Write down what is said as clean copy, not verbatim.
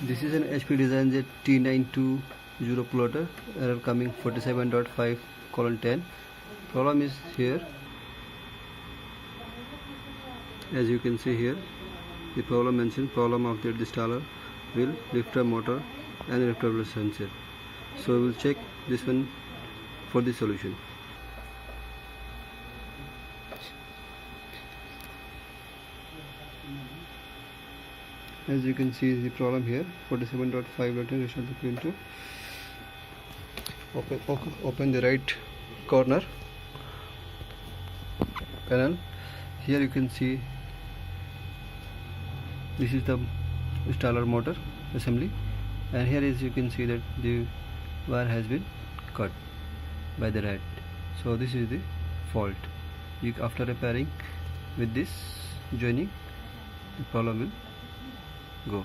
This is an HP Designjet T920 Plotter, error coming 47.5:10. Problem is here. As you can see here, the problem mentioned problem of the installer will lifter motor and lifter sensor. So we will check this one for the solution. As you can see the problem here, 47.5:10. Restart the printer. Open the right corner panel. Here you can see this is the installer motor assembly, and here as you can see that the wire has been cut by the rat. So this is the fault. After repairing with this joining, the problem will go.